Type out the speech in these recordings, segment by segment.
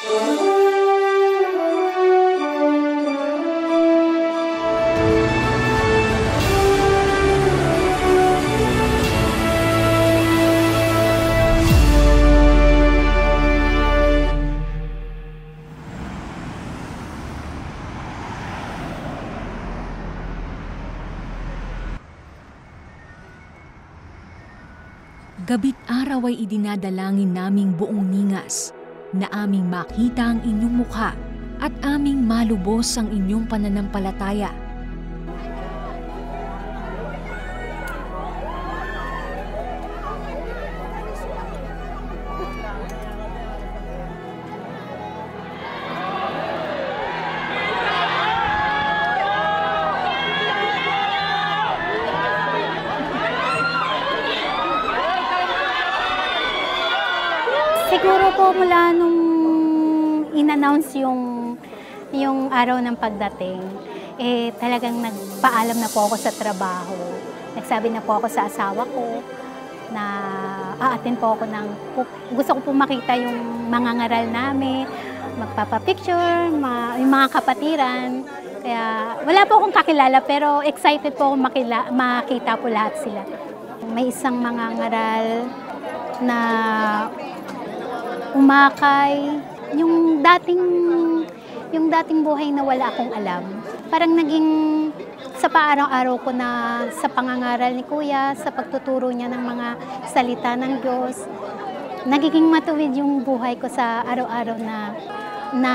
Gabit araw ay idinadalangin naming buong ningas na aming makita ang inyong mukha at aming malubos ang inyong pananampalataya. Siguro po mula nung in-announce yung araw ng pagdating, talagang nagpaalam na po ako sa trabaho. Nagsabi na po ako sa asawa ko na aattend po ako gusto ko po makita yung mga ngaral namin, magpapapicture, yung mga kapatiran. Kaya wala po akong kakilala pero excited po akong makita po lahat sila. May isang mga ngaral na umakay, yung dating buhay na wala akong alam. Parang naging sa paaraw-araw ko na sa pangangaral ni Kuya, sa pagtuturo niya ng mga salita ng Diyos, nagiging matuwid yung buhay ko sa araw-araw na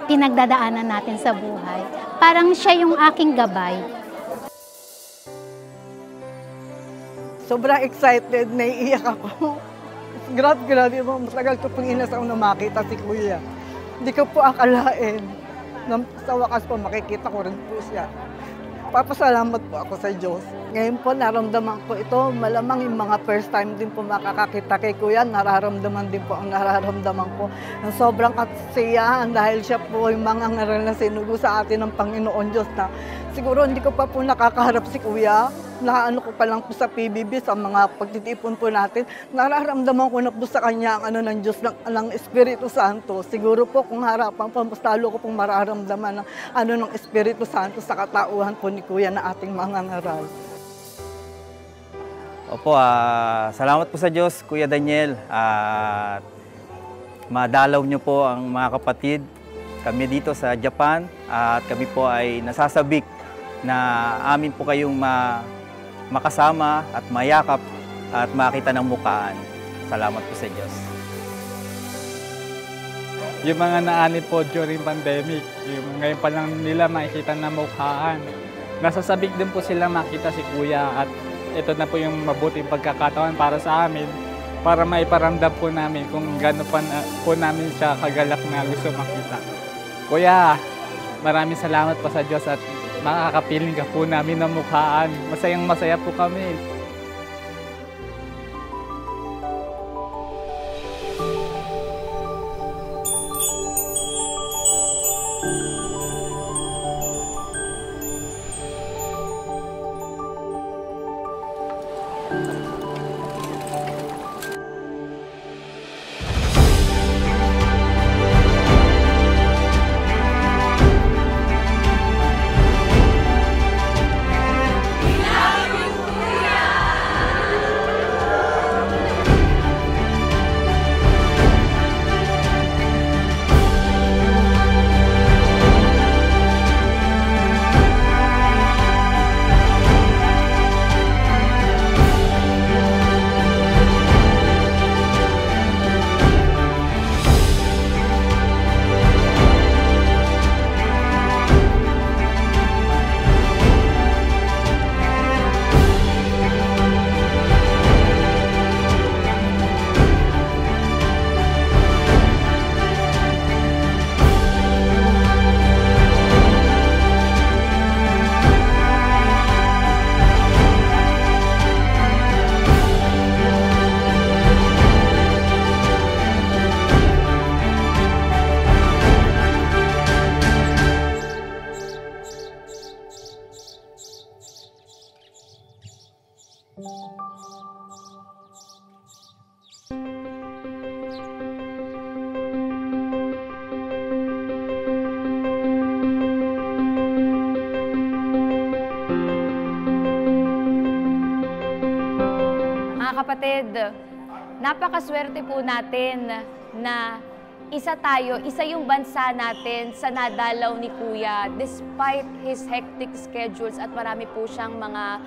pinagdadaanan natin sa buhay. Parang siya yung aking gabay. Sobrang excited, naiiyak ako. Grabe, matagal ko pong inasal na makita si Kuya. Hindi ko po akalain na sa wakas po makikita ko rin po siya. Papasalamat po ako sa Diyos. Ngayon po naramdaman ko ito, malamang yung mga first time din po makakakita kay Kuya, nararamdaman din po ang nararamdaman ko. Ang sobrang kasiyahan dahil siya po yung mga ngaral na sinugo sa atin ng Panginoon Diyos na siguro hindi ko pa po nakakaharap si Kuya. Naano ko pa lang po sa PBB, sa mga pagtitipon po natin, nararamdaman ko na po sa kanya ang ng Diyos, ng Espiritu Santo. Siguro po kung harapan po, mas talo ko pong mararamdaman ng Espiritu Santo sa katauhan po ni Kuya na ating mga ngaral. Opo, salamat po sa Diyos, Kuya Daniel. Madalaw niyo po ang mga kapatid, kami dito sa Japan, at kami po ay nasasabik na amin po kayong makasama at mayakap at makita ng mukhaan. Salamat po sa Diyos. Yung mga naanib po during pandemic, yung ngayon pa lang nila makikita na mukhaan. Nasasabik din po sila makita si Kuya at ito na po yung mabuting pagkakataon para sa amin para maiparamdam po namin kung gano'n po namin siya kagalak na gusto makita. Kuya, maraming salamat po sa Diyos at makakapiling ka po namin ng mukhaan. Masayang masaya po kami. Mga kapatid, napakaswerte po natin na isa yung bansa natin sa nadalaw ni Kuya despite his hectic schedules at marami po siyang mga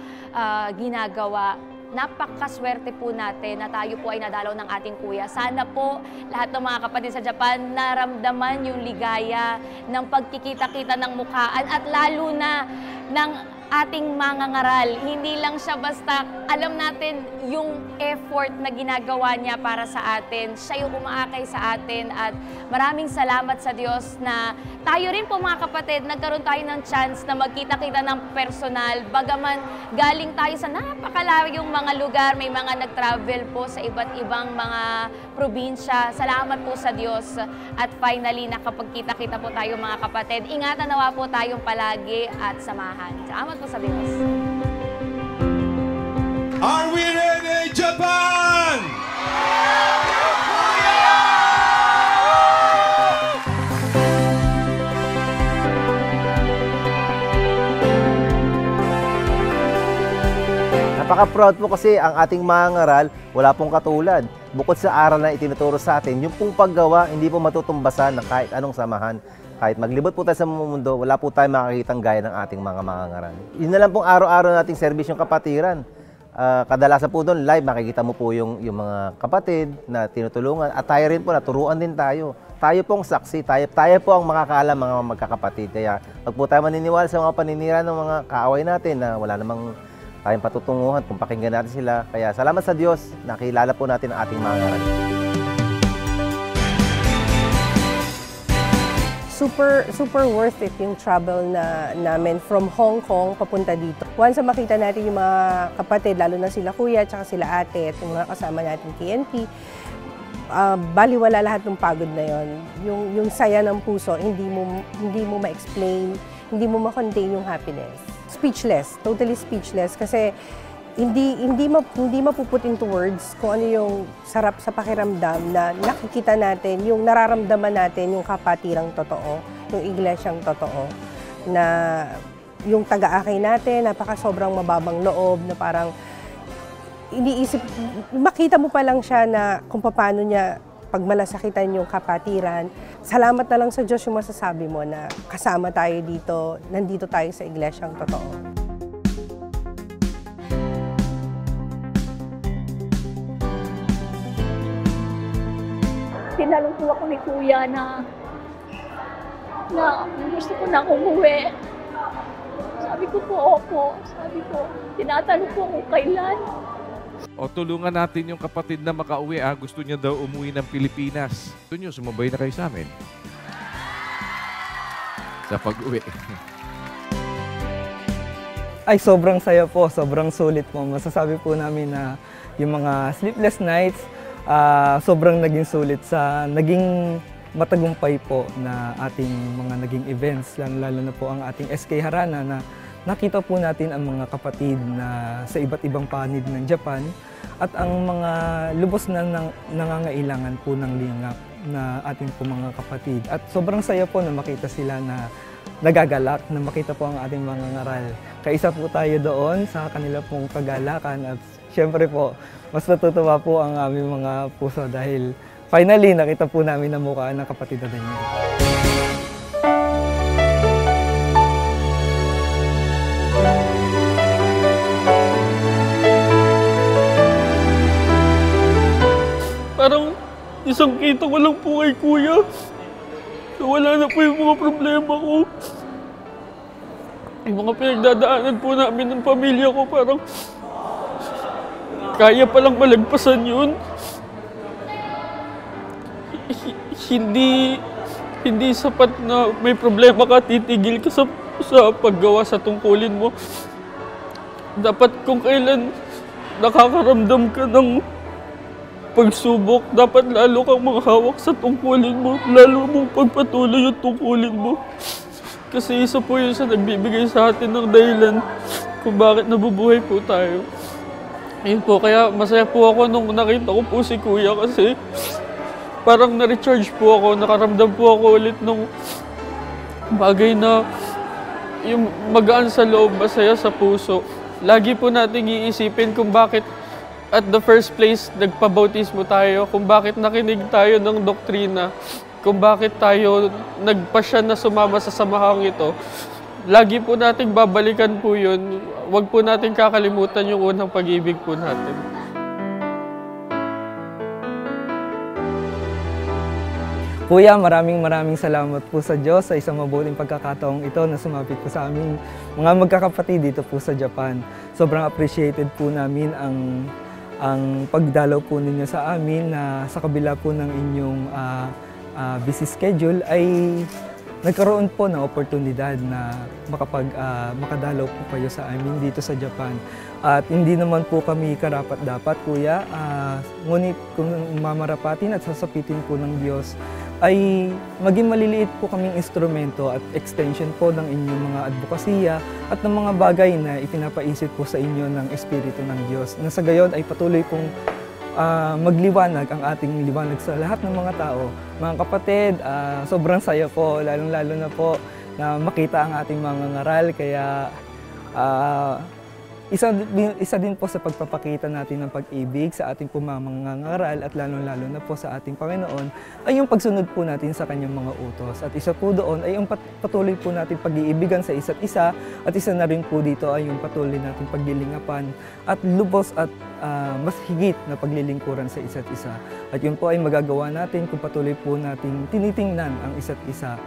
ginagawa. Napakaswerte po natin na tayo po ay nadalaw ng ating Kuya. Sana po lahat ng mga kapatid sa Japan naramdaman yung ligaya ng pagkikita-kita ng mukhaan at lalo na ng ating mangangaral. Hindi lang siya basta, alam natin yung effort na ginagawa niya para sa atin. Siya yung umaakay sa atin at maraming salamat sa Diyos na tayo rin po mga kapatid, nagkaroon tayo ng chance na magkita-kita ng personal. Bagaman galing tayo sa napakalayong mga lugar, may mga nag-travel po sa iba't ibang mga probinsya. Salamat po sa Diyos. At finally, nakapagkita-kita po tayo mga kapatid. Ingatan nawa po tayong palagi at samahan. Salamat po sa Diyos. Are we ready, Japan? Napaka-proud po kasi ang ating mga ngaral, wala pong katulad. Bukod sa aral na itinuturo sa atin, yung pong paggawa, hindi po matutumbasan ng kahit anong samahan. Kahit maglibot po tayo sa mundo, wala po tayong makakitang gaya ng ating mga ngaral. Yun na lang pong araw-araw nating service yung kapatiran. Kadalasan po doon, live, makikita mo po yung mga kapatid na tinutulungan. At tayo rin po, naturuan din tayo. Tayo pong saksi, tayo po ang makakaalam mga magkakapatid. Kaya pag po tayo maniniwala sa mga paninira ng mga kaaway natin na wala namang tayong patutunguhan kung pakinggan natin sila. Kaya salamat sa Diyos, nakilala po natin ang ating mga ngaral. Super worth it yung travel namin from Hong Kong papunta dito. Once na makita natin yung mga kapatid, lalo na sila kuya at sila ate at yung mga kasama natin KNP, baliwala lahat ng pagod na yon. Yung saya ng puso, hindi mo ma-explain, hindi mo ma-contain yung happiness. Speechless, totally speechless kasi hindi mapuput into words kung ano yung sarap sa pakiramdam na nakikita natin, yung nararamdaman natin yung kapatirang totoo, yung iglesyang totoo, na yung taga-akay natin, sobrang mababang loob, na parang iniisip, makita mo pa lang siya na kung paano niya pagmalasakitan yung kapatiran. Salamat na lang sa Diyos yung masasabi mo na kasama tayo dito, nandito tayo sa iglesyang totoo. Tinanong po ako ni Kuya na gusto ko na umuwi. Sabi ko po, opo. Sabi ko, tinatanong po kung kailan. O tulungan natin yung kapatid na makauwi. Gusto niya daw umuwi ng Pilipinas. Gusto niyo, sumabay na kayo sa amin. Sa pag-uwi. Ay, sobrang saya po. Sobrang sulit po. Masasabi po namin na yung mga sleepless nights, sobrang naging sulit sa naging matagumpay po na ating mga naging events, lalo na po ang ating SK Harana na nakita po natin ang mga kapatid na sa iba't ibang panig ng Japan at ang mga lubos na nangangailangan po ng lingap na ating po mga kapatid. At sobrang saya po na makita sila na nagagalak, na makita po ang ating mga ngaral. Kaisa po tayo doon sa kanila pong kagalakan at syempre po, mas natutuwa po ang aming mga puso dahil finally nakita po namin ang mukha ng kapatid na Daniel. Parang isang kita ko lang po kay Kuya. So, wala na po yung mga problema ko. Yung mga pinagdadaanan po namin ng pamilya ko, parang kaya palang malagpasan yun. Hindi sapat na may problema ka, titigil ka sa paggawa sa tungkulin mo. Dapat kung kailan nakakaramdam ka ng pagsubok, dapat lalo kang manghawak sa tungkulin mo, lalo mong pagpatuloy yung tungkulin mo. Kasi isa po yun sa nagbibigay sa atin ng dahilan kung bakit nabubuhay po tayo. Ayun po, kaya masaya po ako nung nakita ko po si Kuya kasi parang na-recharge po ako, nakaramdam po ako ulit nung bagay na yung magaan sa loob, masaya sa puso. Lagi po nating iisipin kung bakit at the first place, nagpabautismo tayo, kung bakit nakinig tayo ng doktrina, kung bakit tayo nagpasya na sumama sa samahang ito, lagi po nating babalikan po yun. Huwag po nating kakalimutan yung unang pag-ibig po natin. Kuya, maraming salamat po sa Diyos sa isang mabuting pagkakataong ito na sumapit po sa aming mga magkakapatid dito po sa Japan. Sobrang appreciated po namin ang pagdalaw po ninyo sa amin na sa kabila po ng inyong busy schedule ay nagkaroon po ng oportunidad na makadalaw po kayo sa amin dito sa Japan. At hindi naman po kami karapat-dapat, Kuya. Ngunit kung mamarapatin at sasapitin po ng Diyos, ay maging maliliit po kaming instrumento at extension po ng inyong mga advokasya at ng mga bagay na ipinapaisip po sa inyo ng Espiritu ng Diyos. Na sa gayon ay patuloy pong magliwanag ang ating liwanag sa lahat ng mga tao. Mga kapatid, sobrang saya po, lalong-lalo na po na makita ang ating mga ngaral. Kaya isa din po sa pagpapakita natin ng pag-ibig sa ating pumamangararal at lalong-lalo na po sa ating Panginoon ay yung pagsunod po natin sa kanyang mga utos. At isa po doon ay yung patuloy po natin pag-iibigan sa isa't isa at isa na rin po dito ay yung patuloy natin paglilingapan at lubos at mas higit na paglilingkuran sa isa't isa. At yun po ay magagawa natin kung patuloy po natin tinitingnan ang isa't isa.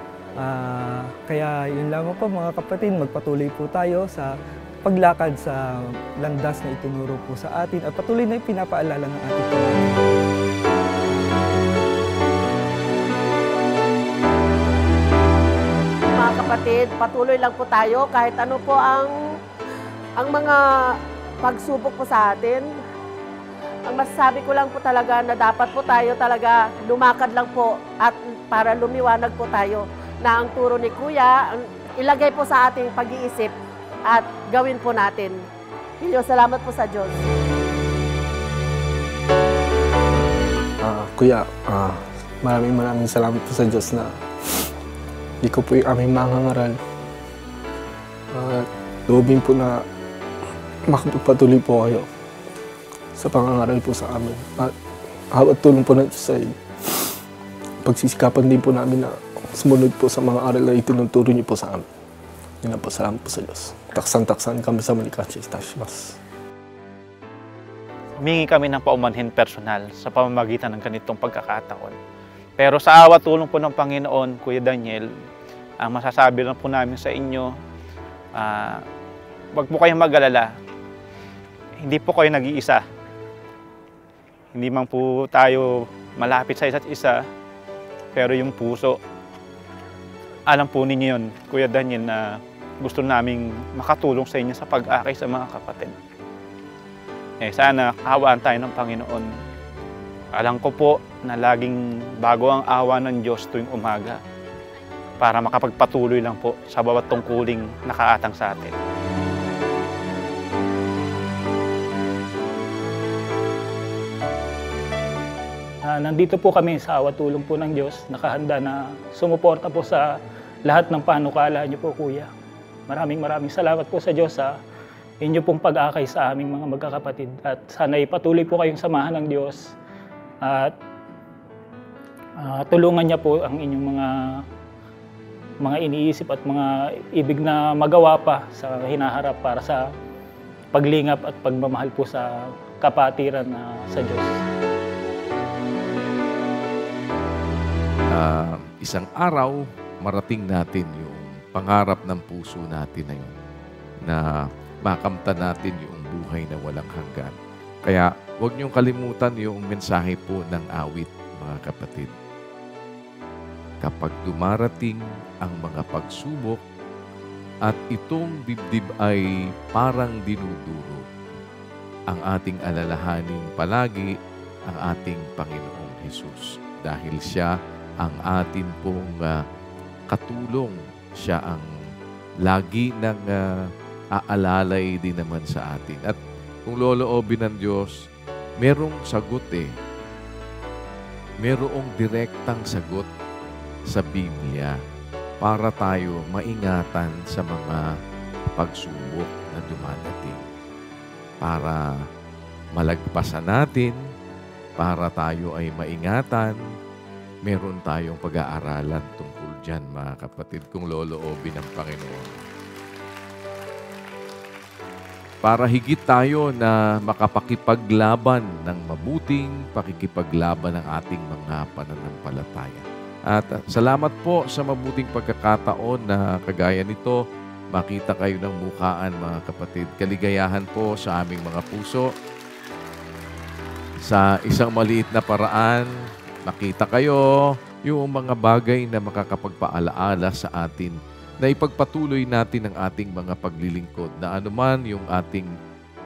Kaya yun lamang po mga kapatid, magpatuloy po tayo sa paglakad sa landas na itinuro po sa atin at patuloy na pinapaalala ng ating Panginoon. Mga kapatid, patuloy lang po tayo kahit ano po ang mga pagsubok po sa atin. Ang masasabi ko lang po talaga na dapat po tayo talaga lumakad lang po at para lumiwanag po tayo na ang turo ni Kuya, ilagay po sa ating pag-iisip at gawin po natin. Salamat po sa Diyos. Kuya, maraming salamat po sa Diyos na di ko po yung aming mangangaral. Loobin po na makapagpatuloy po kayo sa pangangaral po sa amin. At hawat tulong po natin sa pagsisikapan din po namin na sumunod po sa mga aral na itinuturo niyo po sa amin. Yun na po, salamat po sa Diyos. Taksan-taksan kami sa Manikachi. Humingi kami ng paumanhin personal sa pamamagitan ng ganitong pagkakataon. Pero sa awa tulong po ng Panginoon, Kuya Daniel, ang masasabi lang po namin sa inyo, wag po kayong mag-alala. Hindi po kayo nag-iisa. Hindi man po tayo malapit sa isa't isa, pero yung puso, alam po ninyo yun, Kuya Daniel, na gusto naming makatulong sa inyo sa pag-akay sa mga kapatid. Sana kawaan tayo ng Panginoon. Alam ko po na laging bago ang awa ng Diyos tuwing umaga para makapagpatuloy lang po sa bawat tungkuling nakaatang sa atin. Nandito po kami sa awa tulong po ng Diyos, nakahanda na sumuporta po sa lahat ng panukala niyo po, Kuya. Maraming salamat po sa Diyos sa inyo pong pag-akay sa aming mga magkakapatid. At sana'y patuloy po kayong samahan ng Diyos at tulungan niya po ang inyong mga iniisip at mga ibig na magawa pa sa hinaharap para sa paglingap at pagmamahal po sa kapatiran sa Diyos. Isang araw, marating natin yung pangarap ng puso natin na yun, na makamtan natin yung buhay na walang hanggan. Kaya huwag niyong kalimutan yung mensahe po ng awit, mga kapatid. Kapag dumarating ang mga pagsubok at itong dibdib ay parang dinuduro, ang ating alalahanin palagi ang ating Panginoong Hesus. Dahil siya ang atin pong katulong, siya ang lagi ng aalalay din naman sa atin. At kung loloobin ng Diyos, merong sagot merong direktang sagot sa Biblia para tayo maingatan sa mga pagsubok na dumadating. Para malagpasan natin, para tayo ay maingatan, meron tayong pag-aaralan tungkol dyan, mga kapatid, kung loloobin ng Panginoon. Para higit tayo na makapakipaglaban ng mabuting pakikipaglaban ng ating mga pananampalataya. At salamat po sa mabuting pagkakataon na kagaya nito, makita kayo ng mukhaan, mga kapatid. Kaligayahan po sa aming mga puso. Sa isang maliit na paraan, makita kayo yung mga bagay na makakapagpaalaala sa atin na ipagpatuloy natin ang ating mga paglilingkod na anuman yung ating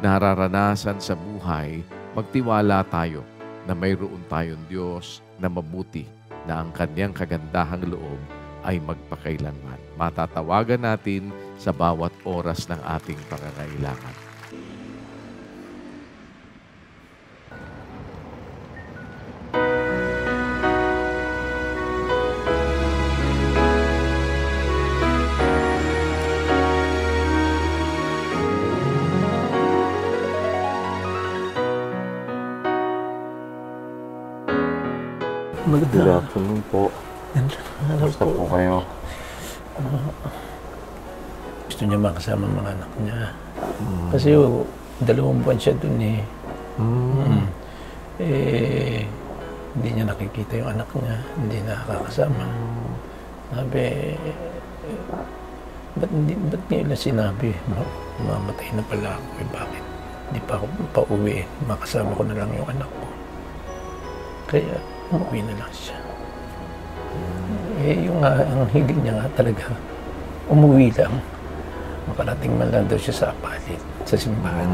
nararanasan sa buhay, magtiwala tayo na mayroon tayong Diyos na mabuti, na ang kanyang kagandahang loob ay magpakailanman. Matatawagan natin sa bawat oras ng ating pangangailangan. Good afternoon po. Gusto po kayo? Gusto niya makasama mga anak niya. Kasi 2 buwan siya dun eh. Hindi niya nakikita yung anak niya. Hindi nakakasama. Sabi, ba't ngayon lang sinabi? Mamatay na pala ako. Bakit? Hindi pa ako pauwi. Makasama ko na lang yung anak ko. Kaya umuwi na lang siya. Ang hiling niya nga talaga, umuwi lang. Makarating man lang daw siya sa apalit, sa simbahan.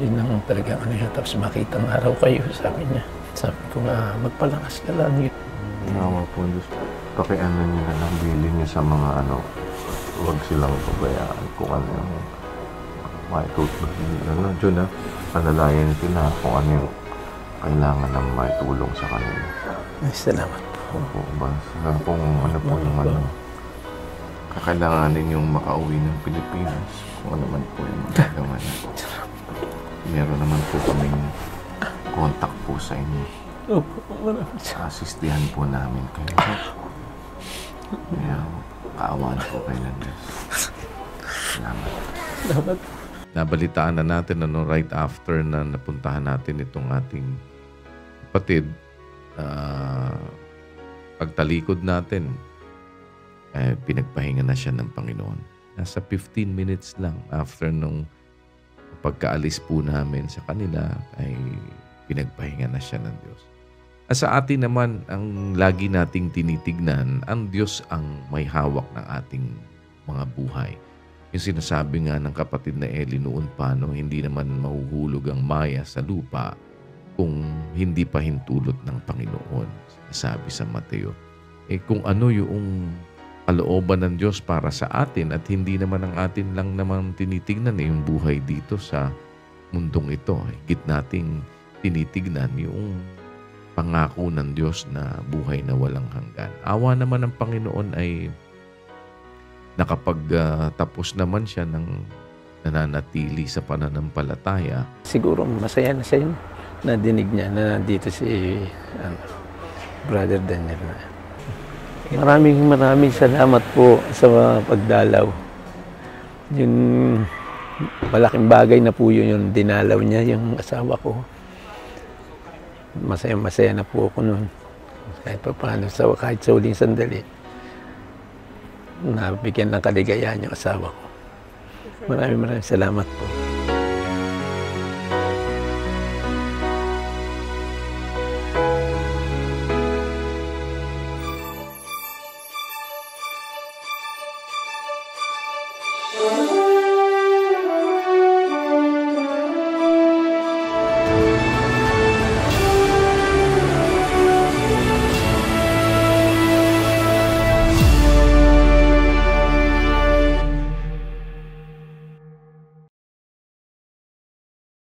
Yun lang talaga siya. Tapos makita ng araw kayo, sabi niya. Sabi ko nga, magpalakas ka lang yun. Nawa po, Diyos. Pakiano niyo na lang, bilhin niyo sa mga huwag silang pabayaan kung ano yung maitutulong. Diyon panalayan sila kung ano yung kailangan ng maitulong sa kanila. Ay, salamat po. Opo, kung ano po yung kakailanganin yung makauwi ng Pilipinas, kung ano man po yung magagawa natin. Meron naman po kaming contact po sa inyo. Opo, maraming salamat. Asistihan po namin kayo. Kaya, kaawaan po kayo ng Diyos. Salamat. Salamat. Nabalitaan na natin right after na napuntahan natin itong ating kapatid, pagtalikod natin, pinagpahinga na siya ng Panginoon. Nasa 15 minutes lang after nung pagkaalis po namin sa kanila, ay pinagpahinga na siya ng Diyos. At sa atin naman, ang lagi nating tinitignan, ang Diyos ang may hawak ng ating mga buhay. Yung sinasabi nga ng kapatid na Eli noon pa, hindi naman mahuhulog ang maya sa lupa kung hindi pa hintulot ng Panginoon. Sabi sa Mateo. Kung ano yung kalooban ng Diyos para sa atin at hindi naman ang atin lang naman tinitignan yung buhay dito sa mundong ito. Higit nating tinitignan yung pangako ng Diyos na buhay na walang hanggan. Awa naman ng Panginoon ay nakapagtapos naman siya ng nananatili sa pananampalataya. Siguro masaya na siya yun. Nadinig niya na nandito si Brother Daniel. Maraming salamat po sa pagdalaw. Yung malaking bagay na po yun, yung dinalaw niya, yung asawa ko. Masaya na po ako noon. Kahit pa paano, kahit sa huling sandali, nabigyan ng kaligayahan yung asawa ko. Maraming salamat po.